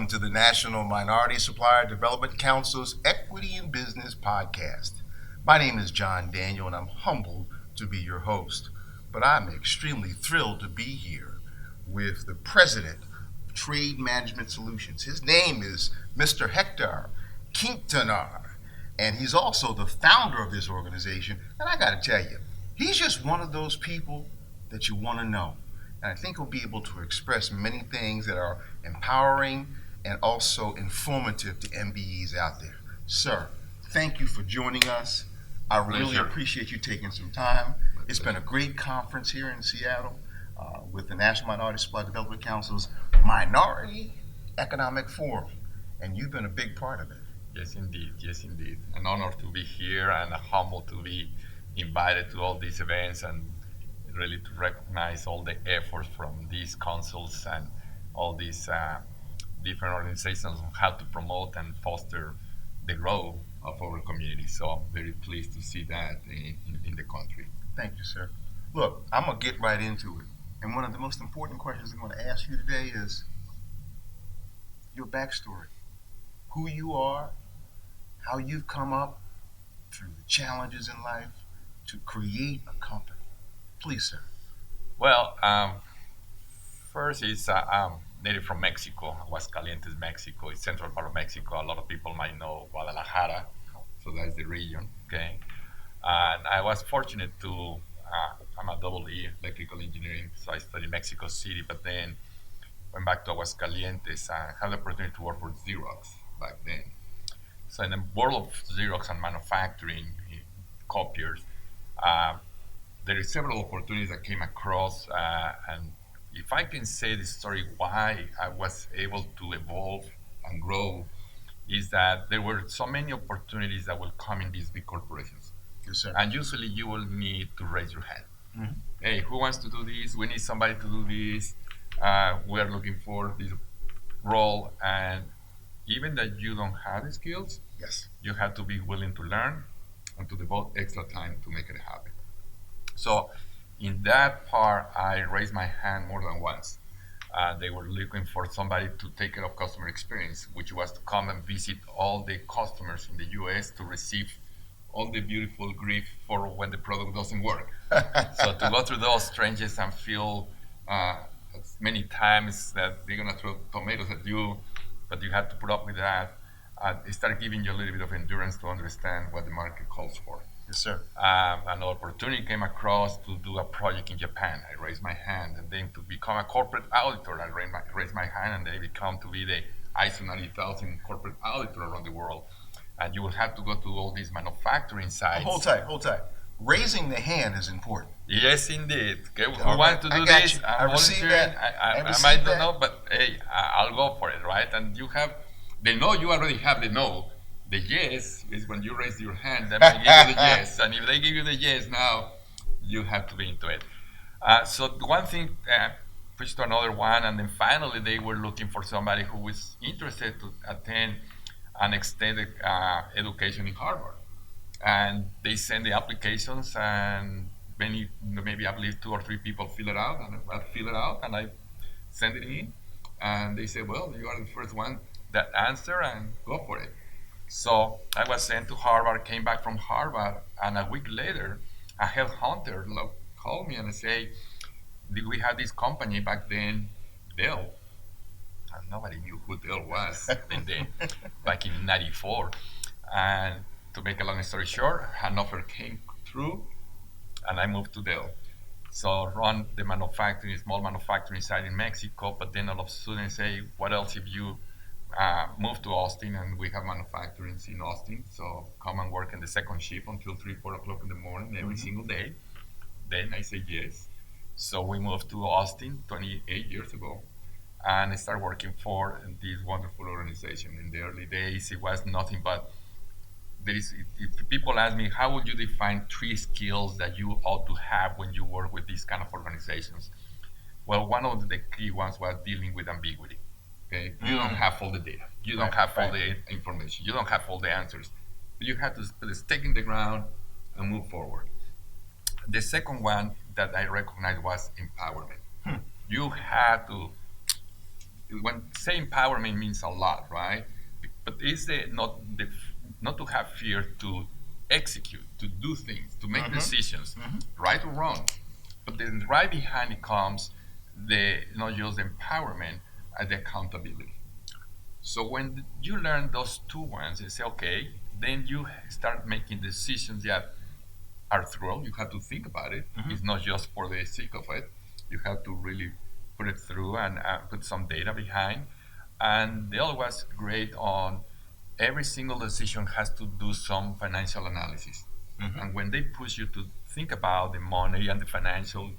welcome to the National Minority Supplier Development Council's Equity in Business podcast. My name is John Daniel, and I'm humbled to be your host. But I'm extremely thrilled to be here with the president of Trade Management Solutions. His name is Mr. Hector Quintanar, and he's also the founder of this organization. And I got to tell you, he's just one of those people that you want to know. And I think he'll be able to express many things that are empowering and also informative to MBEs out there. Sir, thank you for joining us. I really appreciate you taking some time. It's been a great conference here in Seattle with the National Minority Supply Development Council's Minority Economic Forum, and you've been a big part of it. Yes, indeed. Yes, indeed. An honor to be here and humbled to be invited to all these events and really to recognize all the efforts from these councils and all these different organizations on how to promote and foster the growth of our community. So I'm very pleased to see that in the country. Thank you, sir. Look, I'm going to get right into it. And one of the most important questions I'm going to ask you today is your backstory. Who you are, how you've come up through the challenges in life to create a company. Please, sir. Well, first is I'm native from Mexico, Aguascalientes, Mexico. It's central part of Mexico. A lot of people might know Guadalajara, so that's the region, okay? And I was fortunate to, I'm a double E, electrical engineering, so I studied Mexico City, but then went back to Aguascalientes and had the opportunity to work for Xerox back then. So in the world of Xerox and manufacturing, copiers, there are several opportunities that came across, and if I can say the story why I was able to evolve and grow, is that there were so many opportunities that will come in these big corporations. Yes, sir. And usually you will need to raise your hand. Mm-hmm. Hey, who wants to do this? We need somebody to do this. We are looking for this role. And even that you don't have the skills, Yes. you have to be willing to learn and to devote extra time to make it happen. So in that part, I raised my hand more than once. They were looking for somebody to take care of customer experience, which was to come and visit all the customers in the US to receive all the beautiful grief for when the product doesn't work. So to go through those trenches and feel as many times that they're gonna throw tomatoes at you, but you have to put up with that, it started giving you a little bit of endurance to understand what the market calls for. Yes, sir. An opportunity came across to do a project in Japan. I raised my hand, and then to become a corporate auditor, I raised my hand, and they become to be the ISO 90,000 corporate auditor around the world. And you will have to go to all these manufacturing sites. Hold tight. Raising the hand is important. Yes, indeed. Okay, All who want to do this? You. I received volunteering. that. I might don't know, but hey, I'll go for it, right? And you have the no. You already have the no. The yes is when you raise your hand, they might give you the yes. And if they give you the yes, now you have to be into it. So one thing pushed to another one, and then finally they were looking for somebody who was interested to attend an extended education in Harvard. And they sent the applications, and maybe I believe 2 or 3 people fill it out, and I fill it out, and I send it in. And they said, well, you are the first one that answer, and go for it. So I was sent to Harvard, came back from Harvard, and a week later, a headhunter called me and said, we had this company back then, Dell. And nobody knew who Dell was back in '94. And to make a long story short, an offer came through, and I moved to Dell. So run the small manufacturing site in Mexico, but then all of a sudden say, what else if you move to Austin, and we have manufacturing in Austin, so come and work in the second shift until 3-4 o'clock in the morning every single day. Then I said yes. So we moved to Austin 28 years ago, and I started working for this wonderful organization. In the early days, it was nothing but if people ask me, how would you define 3 skills that you ought to have when you work with these kind of organizations? Well, one of the key ones was dealing with ambiguity. Okay, you don't have all the data. You don't have all the information. You don't have all the answers. You have to put a stake in the ground and move forward. The second one that I recognized was empowerment. You had to when say empowerment means a lot, right? But is not to have fear to execute, to do things, to make decisions, right or wrong. But then right behind it comes the not just empowerment and the accountability. So when you learn those two ones, you say, okay, then you start making decisions that are through. You have to think about it. It's not just for the sake of it. You have to really put it through and put some data behind. And the other was great on every single decision has to do some financial analysis. And when they push you to think about the money and the financials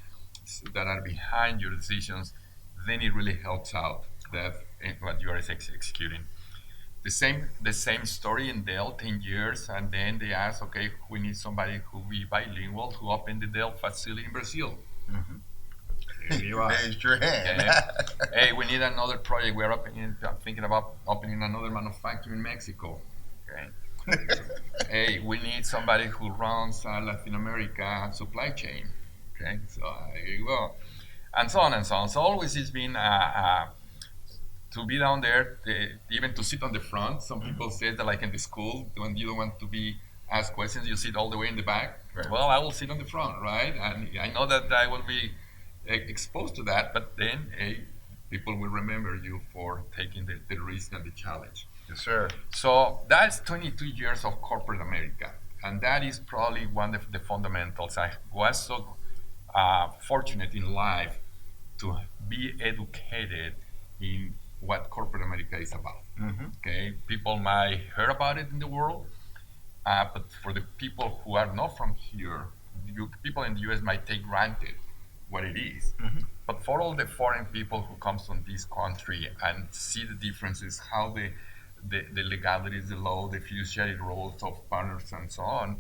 that are behind your decisions, then it really helps out that what you are executing. The same story in Dell, 10 years, and then they asked, okay, we need somebody who be bilingual to open the Dell facility in Brazil. Here you are. Raised your hand. Okay. Hey, we need another project. We're thinking about opening another manufacturer in Mexico. Okay. Hey, we need somebody who runs Latin America supply chain. Okay, so here you go, and so on and so on. So always it's been to be down there, even to sit on the front. Some people say that, like in the school, when you don't want to be asked questions, you sit all the way in the back. Right. Well, I will sit on the front, right? And I know that I will be exposed to that, but then people will remember you for taking the risk and the challenge. Yes, sir. So that's 22 years of corporate America, and that is probably one of the fundamentals. I was so fortunate in life to be educated in what corporate America is about. Okay, people might hear about it in the world, but for the people who are not from here, people in the U.S. might take granted what it is. But for all the foreign people who comes from this country and see the differences, how the legalities, the law, the fiduciary roles of partners, and so on,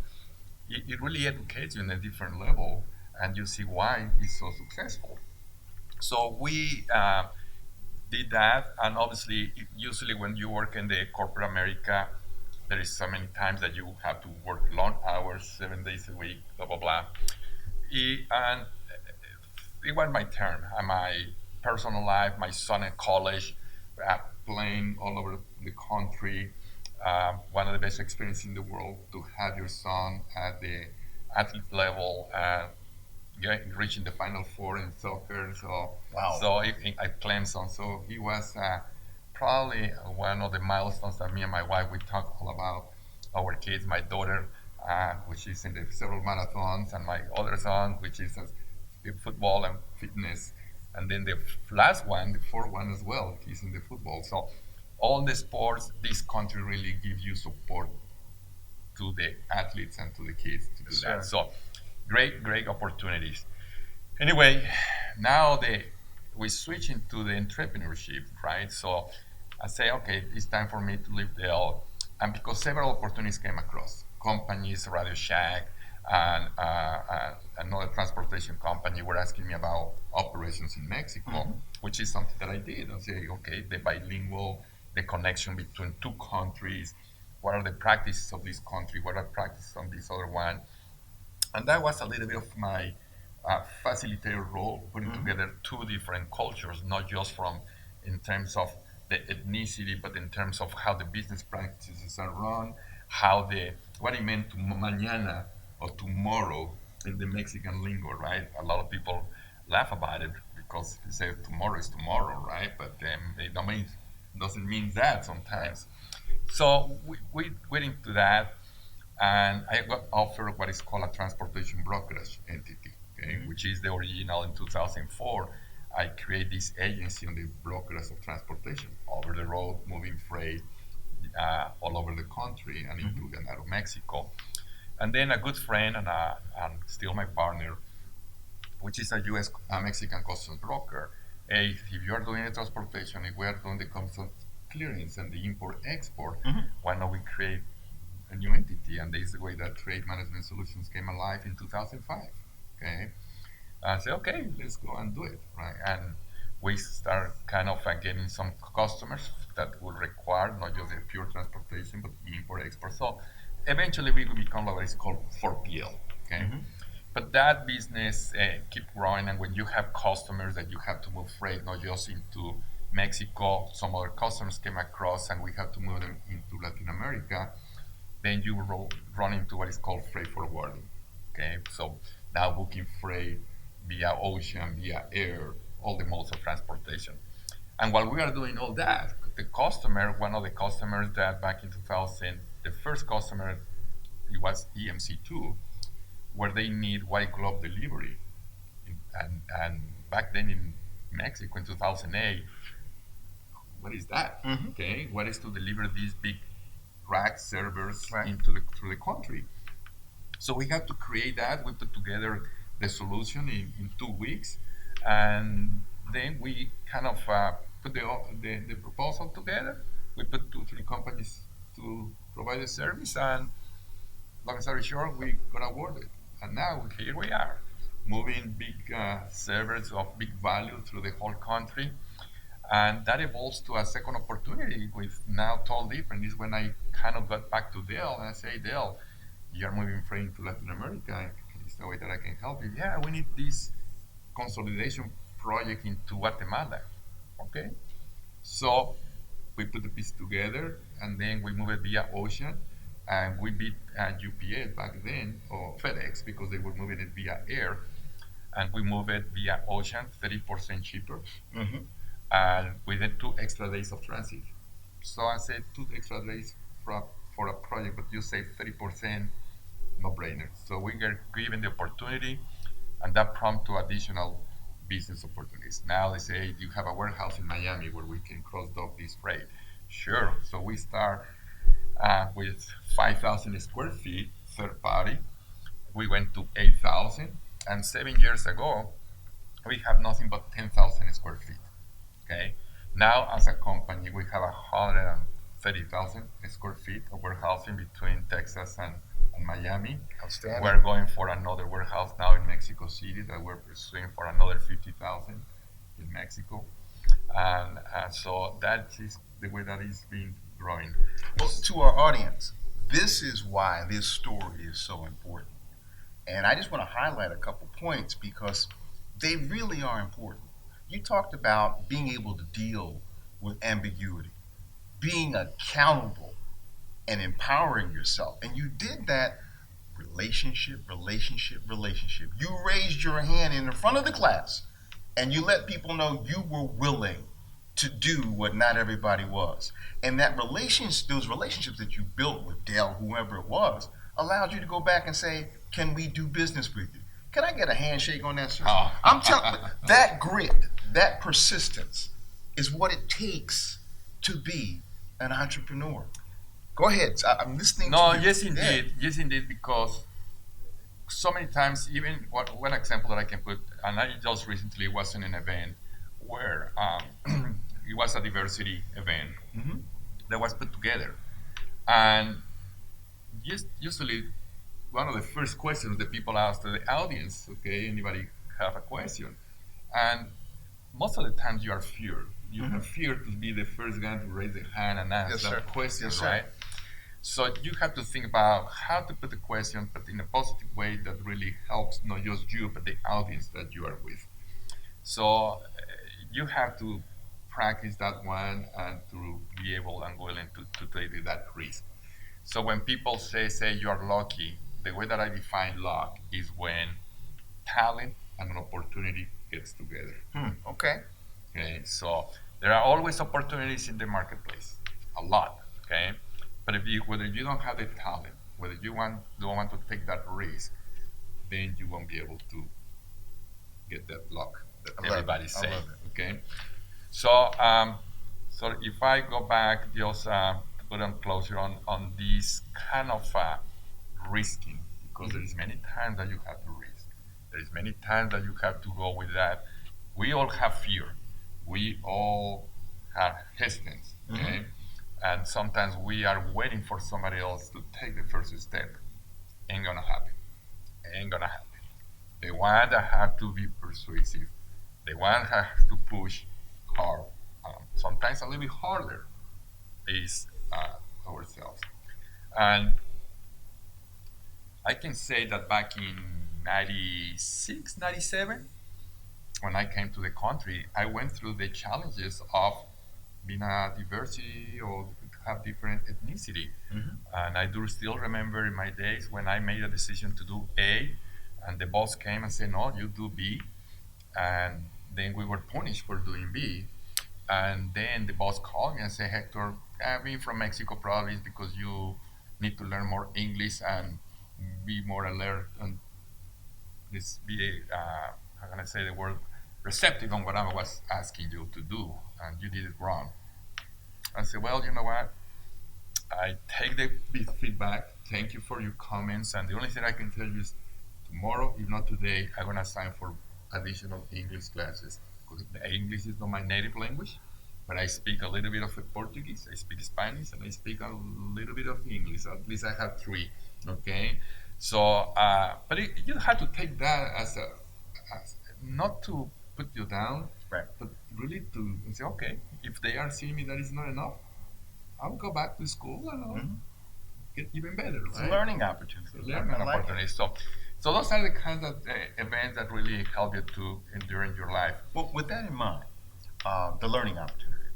it really educates you in a different level, and you see why it's so successful. So we did that, and obviously, usually when you work in the corporate America, there is so many times that you have to work long hours, 7 days a week, blah blah blah. And it was my turn. And my personal life, my son in college, playing all over the country. One of the best experiences in the world to have your son at the athlete level, reaching the Final Four in soccer. So, Wow. so I Clemson. So he was probably one of the milestones that me and my wife we talk all about our kids. My daughter, which is in the several marathons, and my other son, which is football and fitness. And then the last one, the fourth one as well, he's in the football. So all the sports, this country really gives you support to the athletes and to the kids to do Yes, that. sir. So great opportunities. Anyway, now we switch into the entrepreneurship, right? So I say, okay, it's time for me to leave Dell, and because several opportunities came across, companies, Radio Shack, and another transportation company were asking me about operations in Mexico, which is something that I did. I say, okay, the bilingual, the connection between two countries, what are the practices of this country, what are practices on this other one, and that was a little bit of my facilitator role, putting together two different cultures, not just from in terms of the ethnicity, but in terms of how the business practices are run, what it meant to mañana or tomorrow in the Mexican lingo, right? A lot of people laugh about it because they say tomorrow is tomorrow, right? But it doesn't mean that sometimes. So we went into that, and I got offered what is called a transportation brokerage entity, okay, which is the original in 2004. I create this agency on the brokerage of transportation, over the road, moving freight all over the country and including out of Mexico. And then a good friend and still my partner, which is a U.S. Mexican customs broker. Hey, if you are doing the transportation, if we are doing the customs clearance and the import export, why not we create a new entity? And this is the way that Trade Management Solutions came alive in 2005. Okay, I said, okay, let's go and do it, right? And we start kind of getting some customers that will require not just the pure transportation, but import export. So eventually we will become what is called 4PL. Okay. But that business keep growing, and when you have customers that you have to move freight, not just into Mexico, some other customers came across, and we had to move them into Latin America. Then you run into what is called freight forwarding. Okay, so now booking freight via ocean, via air, all the modes of transportation. And while we are doing all that, the customer, one of the customers that back in 2000, the first customer, it was EMC2, where they need white glove delivery. And back then in Mexico in 2008, what is that? Mm-hmm. Okay, what is to deliver these big rack servers Right. through the country? So we had to create that. We put together the solution in 2 weeks, and then we kind of put the proposal together. We put 2 3 companies to provide the service, and long story short, we got awarded. And now here we are, moving big servers of big value through the whole country. And that evolves to a second opportunity with now totally different. Is when I kind of got back to Dell and I say, Dell, you're moving freight into Latin America. Is there a way that I can help you? Yeah, we need this consolidation project into Guatemala. Okay. So we put the piece together and then we move it via ocean. And we beat UPS back then, or FedEx, because they were moving it via air. And we move it via ocean, 30% cheaper. Mm-hmm. And within 2 extra days of transit. So I said 2 extra days for a project, but you save 30%, no brainer. So we get given the opportunity, and that prompts to additional business opportunities. Now they say, do you have a warehouse in Miami where we can cross dock this freight? Sure. So we start with 5,000 square feet, third party. We went to 8,000, and 7 years ago, we have nothing but 10,000 square feet. Okay. Now, as a company, we have 130,000 square feet of warehousing between Texas and Miami. Outstanding. We're going for another warehouse now in Mexico City that we're pursuing for another 50,000 in Mexico. And so that is the way that it's been growing. Well, to our audience, this is why this story is so important. And I just want to highlight a couple points because they really are important. You talked about being able to deal with ambiguity, being accountable, and empowering yourself. And you did that relationship. You raised your hand in the front of the class and you let people know you were willing to do what not everybody was. And that those relationships that you built with Dell, whoever it was, allowed you to go back and say, can we do business with you? Can I get a handshake on that, sir? Oh. I'm telling you, that grit, that persistence is what it takes to be an entrepreneur. Go ahead. I'm listening No, to you. yes, indeed. Yes, indeed, because so many times, even one example that I can put, and I just recently was in an event where it was a diversity event Mm-hmm. that was put together. And usually, one of the first questions that people ask to the audience, okay, anybody have a question? And most of the times you are feared. You have fear to be the first guy to raise the hand and ask Yes, that sir. question, Yes, sir. right? So you have to think about how to put the question, but in a positive way that really helps not just you, but the audience that you are with. So you have to practice that one and to be able and willing to take that risk. So when people say you are lucky, the way that I define luck is when talent and an opportunity gets together. Okay. Okay, so there are always opportunities in the marketplace, a lot. Okay, but whether you don't have the talent, whether you don't want to take that risk, then you won't be able to get that luck that everybody's I saying. love it. Okay, so so if I go back, just put on closer on this kind of risking, because there is many times that you have to risk. There is many times that you have to go with that. We all have fear. We all have hesitance. Okay, and sometimes we are waiting for somebody else to take the first step. Ain't gonna happen. Ain't gonna happen. The one that have to be persuasive, the one has to push hard, sometimes a little bit harder, is ourselves. And I can say that back in 96, 97, when I came to the country, I went through the challenges of being a diversity or have different ethnicity. And I do still remember in my days when I made a decision to do A, and the boss came and said, "No, you do B," and then we were punished for doing B. And then the boss called me and said, "Hector, being from Mexico probably is because you need to learn more English and be more alert and this be how can I say the word receptive on what I was asking you to do, and you did it wrong." I said, "Well, you know what? I take the feedback. Thank you for your comments, and the only thing I can tell you is tomorrow, if not today, I'm gonna sign for additional English classes because English is not my native language, but I speak a little bit of Portuguese, I speak Spanish, and I speak a little bit of English. At least I have three. Okay, so but you have to take that as not to put you down, Right. but really to say, okay, if they are seeing me that is not enough, I'll go back to school and I'll get even better. It's Right? a learning opportunity. Learning I like it. opportunities. So those are the kinds of events that really help you to endure in your life. Well, with that in mind, the learning opportunity.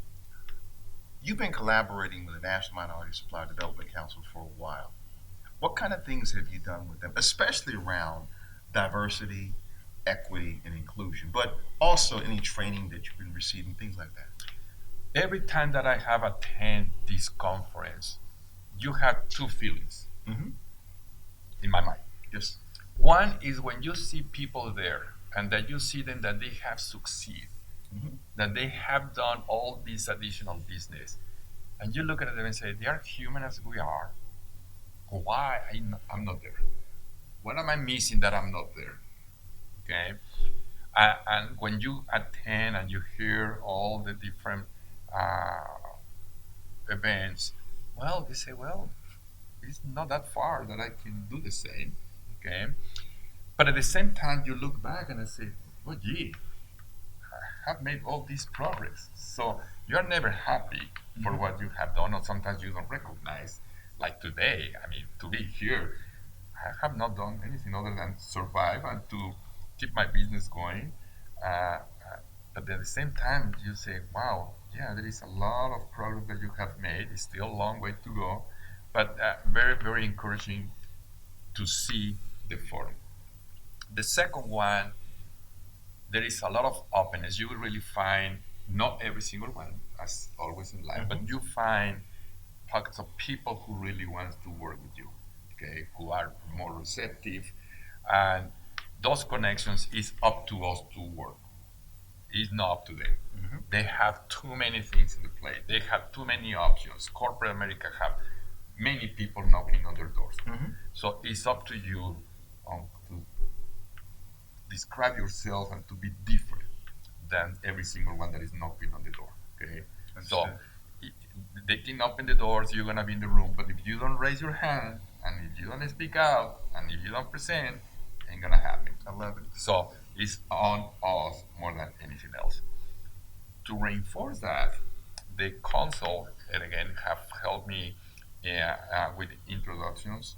You've been collaborating with the National Minority Supplier Development Council for a while. What kind of things have you done with them, especially around diversity, equity, and inclusion, but also any training that you've been receiving, things like that? Every time that I have attended this conference, you have two feelings in my mind. Yes. One is when you see people there and that you see them that they have succeeded, that they have done all this additional business, and you look at them and say, they are human as we are. Why I'm not there? What am I missing that I'm not there? Okay, and when you attend and you hear all the different events, well, they say, well, it's not that far that I can do the same. Okay, but at the same time, you look back and I say, oh, gee, I have made all this progress. So you're never happy for what you have done, or sometimes you don't recognize. Like today, I mean, to be here, I have not done anything other than survive and to keep my business going. But at the same time, you say, wow, yeah, there is a lot of progress that you have made. It's still a long way to go, but very, very encouraging to see the forum. The second one, there is a lot of openness. You will really find, not every single one, as always in life, but you find pockets of people who really want to work with you, okay, who are more receptive, and those connections is up to us to work. It's not up to them. They have too many things in the plate. They have too many options. Corporate America have many people knocking on their doors. So it's up to you to describe yourself and to be different than every single one that is knocking on the door. Okay, so they can open the doors. You're gonna be in the room, but if you don't raise your hand and if you don't speak out and if you don't present, ain't gonna happen. I love it. So it's on us more than anything else. To reinforce that, the console, and again, have helped me with introductions,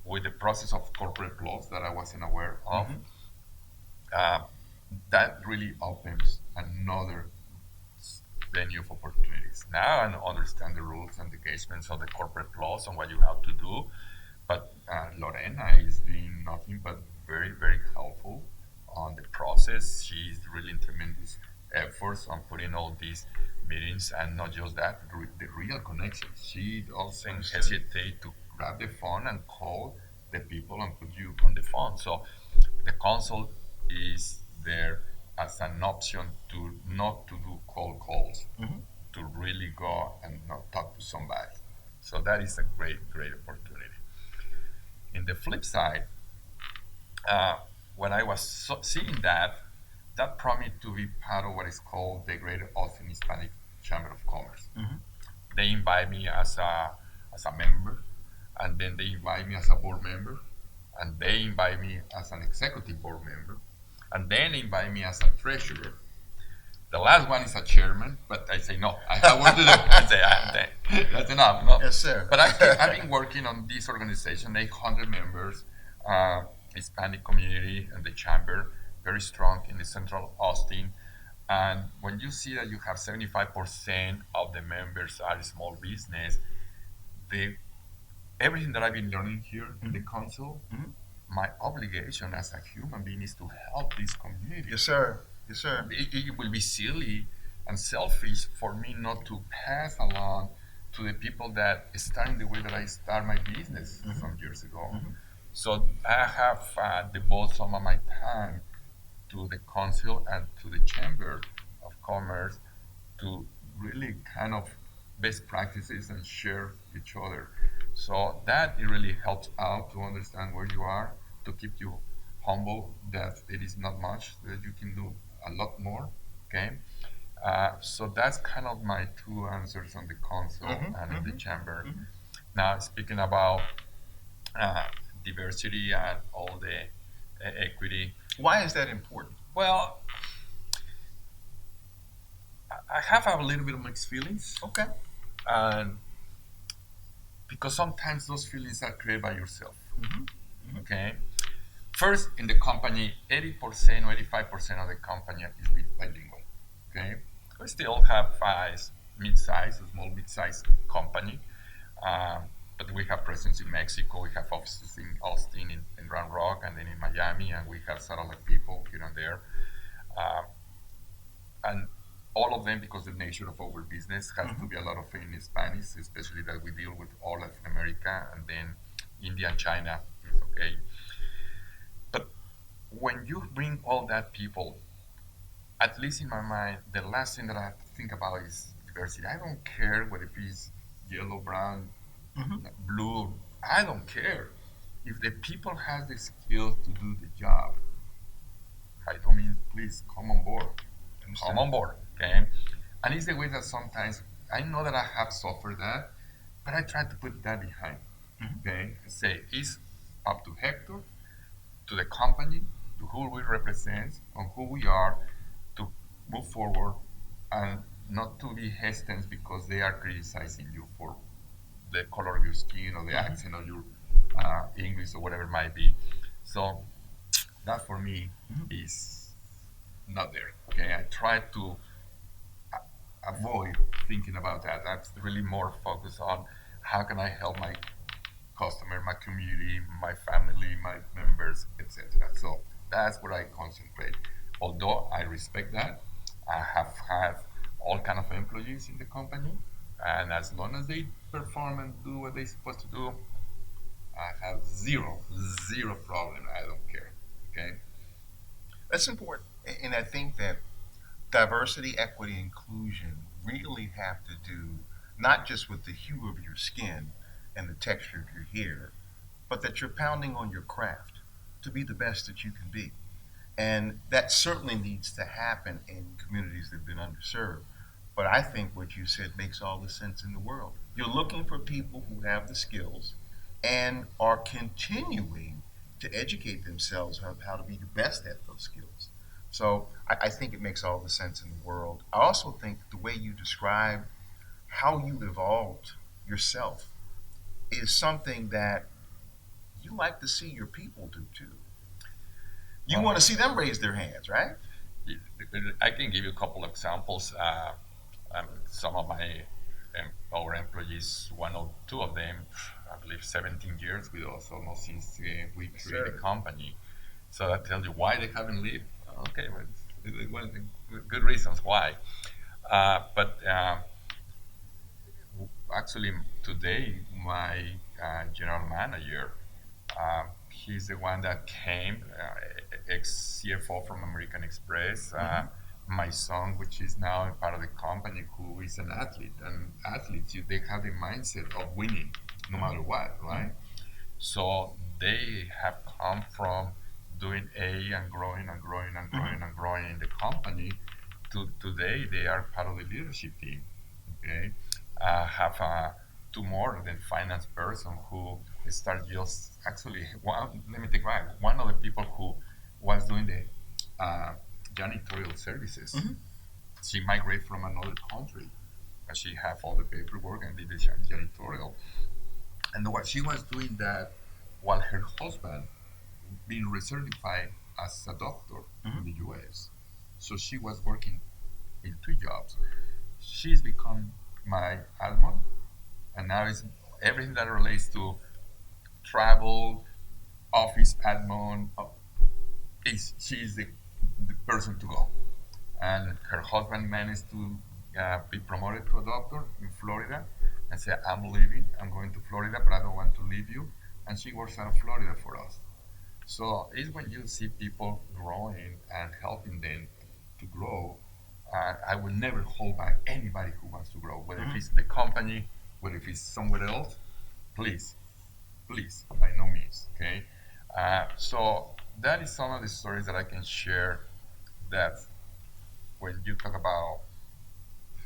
with the process of corporate laws that I wasn't aware of. That really opens another venue of opportunities. Now I understand the rules and the engagements of the corporate laws and what you have to do. But Lorena is doing nothing but very, very helpful on the process. She's really in tremendous efforts on putting all these meetings, and not just that, the real connections. She doesn't hesitate to grab the phone and call the people and put you on the phone. So the console is there as an option to not to do cold calls, to really go and not talk to somebody. So that is a great, great opportunity. In the flip side, when I was seeing that, that prompted me to be part of what is called the Greater Austin Hispanic Chamber of Commerce. They invite me as a member, and then they invite me as a board member, and they invite me as an executive board member, and then they invite me as a treasurer. The last one is a chairman, but I say no. I have work to do. I say that's enough. No? Yes, sir. But I've been working on this organization, 800 members, Hispanic community, and the chamber. very strong in the central Austin. And when you see that you have 75% of the members are small business, the everything that I've been learning here in the council, my obligation as a human being is to help this community. Yes, sir. Yes, sir. It will be silly and selfish for me not to pass along to the people that starting the way that I start my business some years ago. So I have devoted some of my time to the council and to the chamber of commerce to really kind of best practices and share each other. So that it really helps out to understand where you are, to keep you humble that it is not much, that you can do a lot more. Okay. So that's kind of my two answers on the council and in the chamber. Now, speaking about diversity and all the equity. Why is that important? Well, I have a little bit of mixed feelings. Okay. And because sometimes those feelings are created by yourself. Okay. First, in the company, 80% or 85% of the company is bilingual. Okay. We still have a small mid-size company, but we have presence in Mexico. We have offices in Austin, in Round Rock, and then in Miami, and we have satellite people here and there. And all of them, because the nature of our business has to be a lot of in Spanish, especially that we deal with all Latin America, and then India and China is okay. But when you bring all that people, at least in my mind, the last thing that I have to think about is diversity. I don't care whether it is yellow, brown, blue. I don't care. If the people have the skills to do the job, by no means, please come on board. Come on board, okay? And it's the way that sometimes I know that I have suffered that, but I try to put that behind, okay? And say it's up to Hector, to the company, to who we represent, on who we are, to move forward and not to be hesitant because they are criticizing you for the color of your skin or the accent of your English or whatever it might be. So that for me is not there. Okay, I try to avoid thinking about that. That's really more focused on how can I help my customer, my community, my family, my members, etc. So that's where I concentrate. Although I respect that, I have had all kind of employees in the company, and as long as they perform and do what they're supposed to do, I have zero problem. I don't care. Okay. That's important. And I think that diversity, equity, inclusion really have to do not just with the hue of your skin and the texture of your hair, but that you're pounding on your craft to be the best that you can be. And that certainly needs to happen in communities that have been underserved. But I think what you said makes all the sense in the world. You're looking for people who have the skills and are continuing to educate themselves on how to be the best at those skills. So I think it makes all the sense in the world. I also think the way you describe how you evolved yourself is something that you like to see your people do too. You want to see them raise their hands, right? I can give you a couple of examples. Some of our employees, two of them, I believe 17 years with us, almost since we created the company. So that tells you why they haven't left. Okay, well, good reasons why. But actually, today, my general manager, he's the one that came, ex-CFO from American Express. My son, which is now a part of the company, who is an athlete. And athletes, they have the mindset of winning no matter what, right? So they have come from doing A and growing and growing and growing and growing in the company to today they are part of the leadership team. Okay, have two more than finance person who started just actually one. Let me take back one of the people who was doing the janitorial services. She migrated from another country, and she have all the paperwork and did the janitorial. And what she was doing that while her husband being recertified as a doctor So she was working in two jobs. She's become my admin, and now it's everything that relates to travel, office admin. She's the person to go. And her husband managed to be promoted to a doctor in Florida and said, I'm leaving, I'm going to Florida, but I don't want to leave you. And she works out of Florida for us. So it's when you see people growing and helping them to grow. I will never hold back anybody who wants to grow, whether it's the company, whether it's somewhere else. Please, please, by no means. Okay. So that is some of the stories that I can share. That when you talk about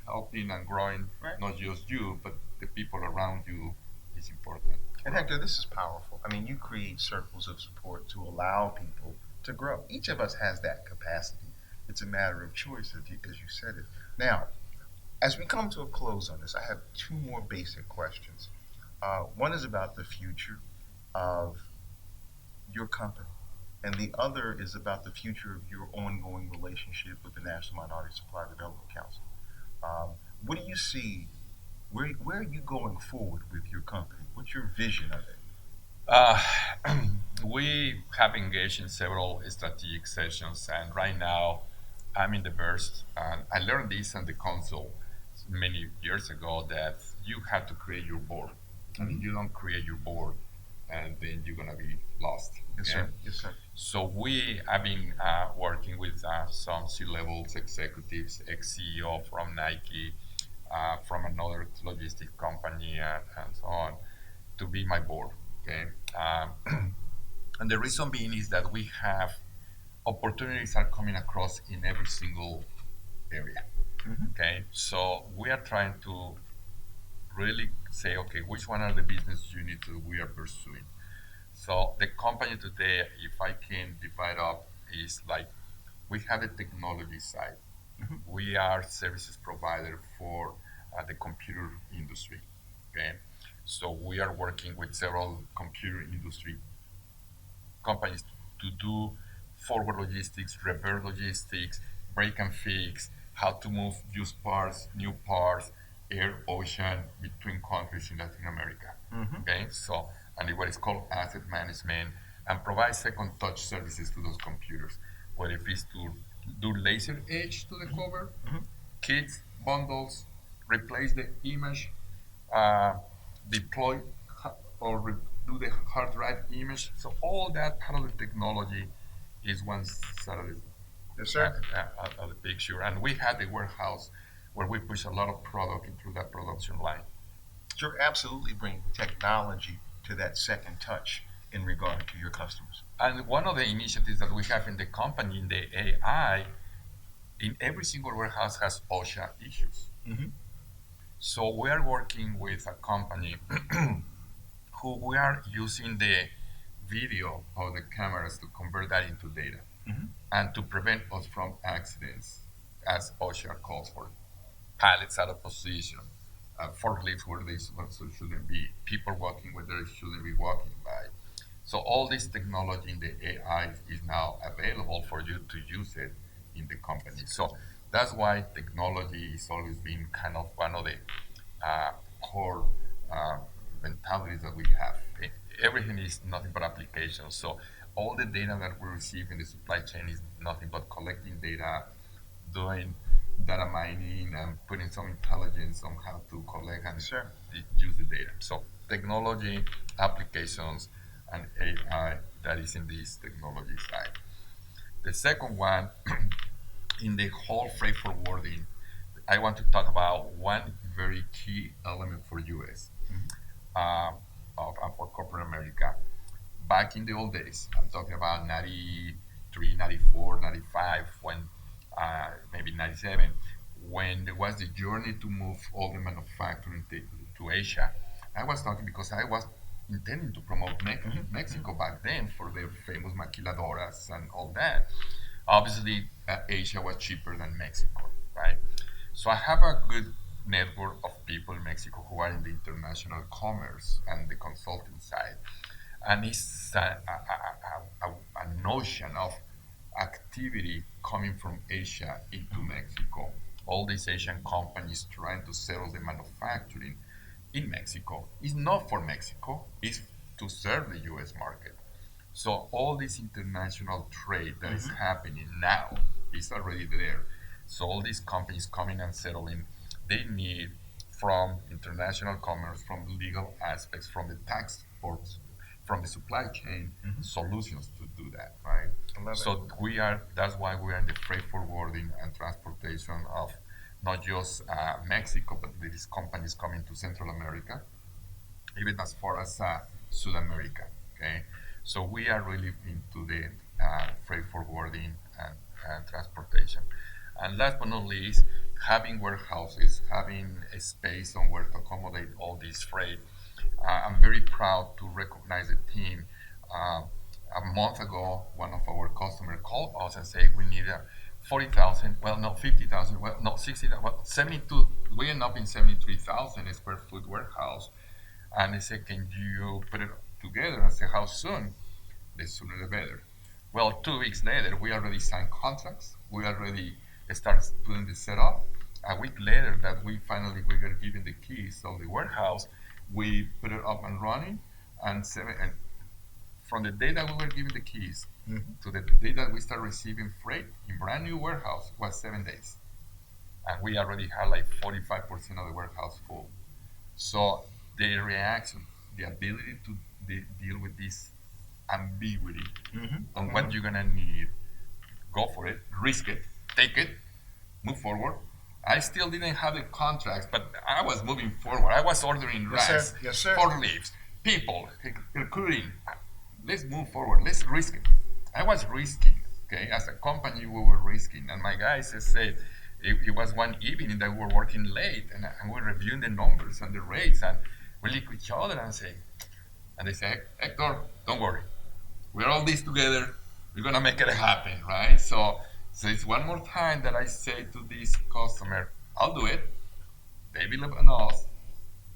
helping and growing, Right. not just you, but the people around you, is important. And Hector, this is powerful. I mean, you create circles of support to allow people to grow. Each of us has that capacity. It's a matter of choice, as you said it. Now, as we come to a close on this, I have two more basic questions. One is about the future of your company, and the other is about the future of your ongoing relationship with the National Minority Supply Development Council. Um, what do you see? Where are you going forward with your company? What's your vision of it? Uh, we have engaged in several strategic sessions, and right now I'm in the burst. And I learned this on the council many years ago that you have to create your board. And if you don't create your board, and then you're gonna be lost. Yes, Okay? sir. Yes, sir. So we have been working with some C-level executives, ex-CEO from Nike, from another logistic company, and so on, to be my board. Okay, and the reason being is that we have opportunities are coming across in every single area. Okay, so we are trying to really say, okay, which one are the business units that we are pursuing. So the company today, if I can divide up, is like we have the technology side. We are services provider for the computer industry. Okay, so we are working with several computer industry companies to do forward logistics, reverse logistics, break and fix, how to move used parts, new parts, air, ocean between countries in Latin America. Okay, so and what is called asset management and provide second touch services to those computers, whether if it's to do laser etch to the cover, kits, bundles, replace the image, uh, deploy do the hard drive image. So all that part of the technology is one side of Yes, sir. of the picture. And we had the warehouse where we push a lot of product into that production line. You're absolutely bringing technology to that second touch in regard to your customers. And one of the initiatives that we have in the company in the AI, in every single warehouse has OSHA issues. So we are working with a company who we are using the video of the cameras to convert that into data and to prevent us from accidents, as OSHA calls for, pallets out of position, forklifts where they shouldn't be, people walking where they shouldn't be walking by. So all this technology in the AI is now available for you to use it in the company. So that's why technology has always been kind of one of the core uh, mentalities that we have. Everything is nothing but applications. So all the data that we receive in the supply chain is nothing but collecting data, doing data mining, and putting some intelligence on how to collect and Sure. use the data. So technology, applications, and AI, that is in this technology side. The second one, in the whole freight forwarding, I want to talk about one very key element for US uh, for corporate America. Back in the old days, I'm talking about 93, 94, 95, when maybe 97, when there was the journey to move all the manufacturing to Asia. I was talking because I was intending to promote Mexico back then for their famous maquiladoras and all that. Obviously, Asia was cheaper than Mexico, right? So I have a good network of people in Mexico who are in the international commerce and the consulting side. And it's a notion of activity coming from Asia into Mexico. All these Asian companies trying to settle the manufacturing in Mexico. It's not for Mexico, it's to serve the US market. So all this international trade that is happening now is already there. So all these companies coming and settling, they need from international commerce, from legal aspects, from the tax force, from the supply chain solutions to do that, right? So we are. That's why we are in the freight forwarding and transportation of not just Mexico, but these companies coming to Central America, even as far as South America. Okay, so we are really into the freight forwarding and transportation. And last but not least, having warehouses, having a space on where to accommodate all this freight. I'm very proud to recognize the team. Uh, a month ago, one of our customers called us and said we need 40,000, well, no, 50,000, well, no, 60,000, well, 72, we end up in 73,000 square foot warehouse. And they said, can you put it together? I said, how soon? The sooner the better. Well, 2 weeks later, we already signed contracts. We already started doing the setup. A week later, that we got given the keys of the warehouse. We put it up and running, and from the day that we were given the keys to the day that we start receiving freight in brand new warehouse was 7 days, and we already had like 45% of the warehouse full. So the reaction, the ability to deal with this ambiguity on what you're gonna need, go for it, risk it, take it, move forward. I still didn't have the contracts, but I was moving forward. I was ordering racks, Yes, sir. forklifts, people, recruiting. Let's move forward. Let's risk it. I was risking. Okay, as a company, we were risking, and my guys said it was one evening that we were working late, and we were reviewing the numbers and the rates, and we look at each other and they say, Hector, don't worry, we're all this together. We're gonna make it happen, right? So it's one more time that I say to this customer, I'll do it. They believe in us.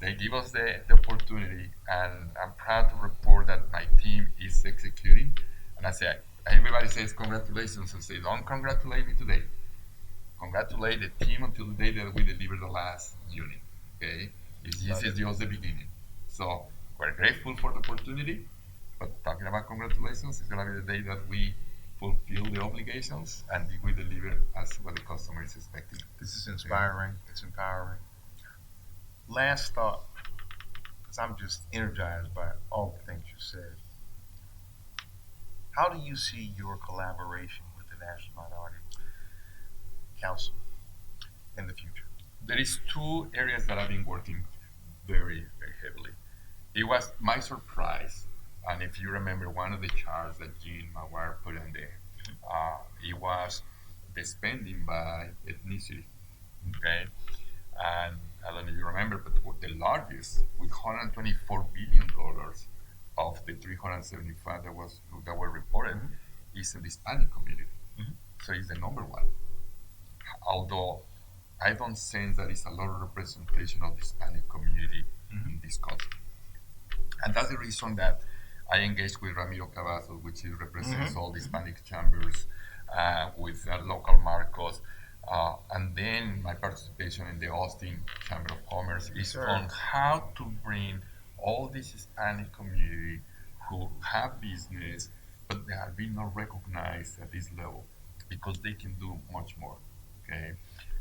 They give us the opportunity, and I'm proud to report that my team is executing. And I say, everybody says congratulations. I say, don't congratulate me today. Congratulate the team until the day that we deliver the last unit. Okay, this is just the beginning. So we're grateful for the opportunity, but talking about congratulations, it's gonna be the day that we fulfill the obligations and we deliver as what the customer is expecting. This is inspiring. It's empowering. Last thought, because I'm just energized by all the things you said. How do you see your collaboration with the National Minority Council in the future? There is two areas that I've been working very, very heavily. It was my surprise, and if you remember one of the charts that Gene Maguire put in there, it was the spending by ethnicity. Okay, and I don't know if you remember, but the largest, with $124 billion of the 375 that were reported, is in the Hispanic community. So it's the number one. Although I don't sense that it's a lot of representation of the Hispanic community in this country. And that's the reason that I engaged with Ramiro Cavazos, which represents all the Hispanic chambers, with local Marcos. And then my participation in the Austin Chamber of Commerce is on how to bring all this Hispanic community who have business, but they have been not recognized at this level because they can do much more. Okay,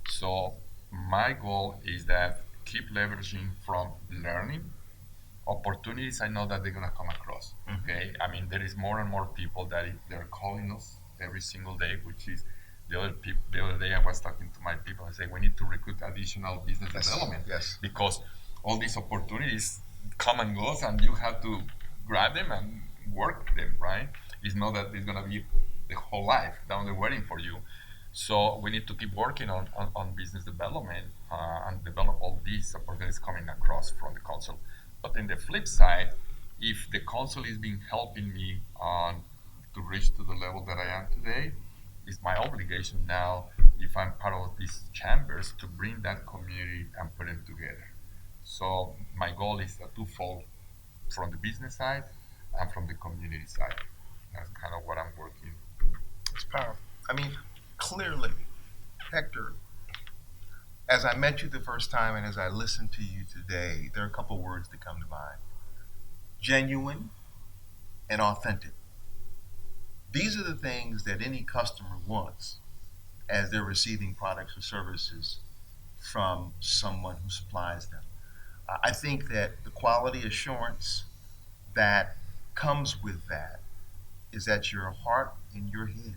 so my goal is that keep leveraging from learning opportunities. I know that they're gonna come across. Okay, I mean there is more and more people that they're calling us every single day, which is the other day I was talking to my people and say we need to recruit additional business development because all these opportunities come and goes and you have to grab them and work them, right? It's not that it's gonna be the whole life down there waiting for you. So we need to keep working on business development and develop all these opportunities coming across from the council. But in the flip side, if the council is been helping me on to reach to the level that I am today, it's my obligation now, if I'm part of these chambers, to bring that community and put them together. So my goal is a twofold, from the business side and from the community side. That's kind of what I'm working. It's powerful. I mean, clearly, Hector, as I met you the first time and as I listened to you today, there are a couple words that come to mind: genuine and authentic. These are the things that any customer wants as they're receiving products or services from someone who supplies them. I think that the quality assurance that comes with that is at your heart and your head.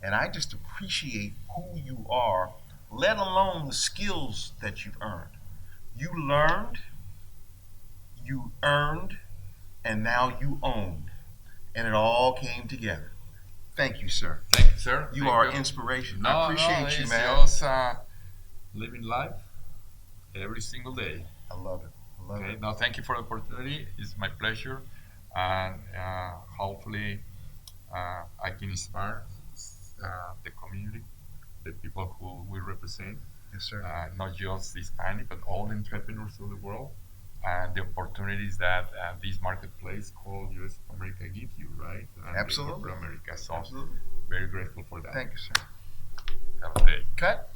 And I just appreciate who you are, let alone the skills that you've earned. You learned, you earned, and now you owned. And it all came together. Thank you, sir. Thank you, sir. You Thank are you. inspiration. No, I appreciate no, you, it's man. just living life every single day. I love it. I love Okay. it. No, thank you for the opportunity. It's my pleasure, and hopefully I can inspire the community, the people who we represent, Yes, sir. not just Hispanic, but all entrepreneurs of the world, and the opportunities that this marketplace called US of America gives you, right? And Absolutely. corporate America. So Absolutely. very grateful for that. Thank you, sir. Have a day. Cut.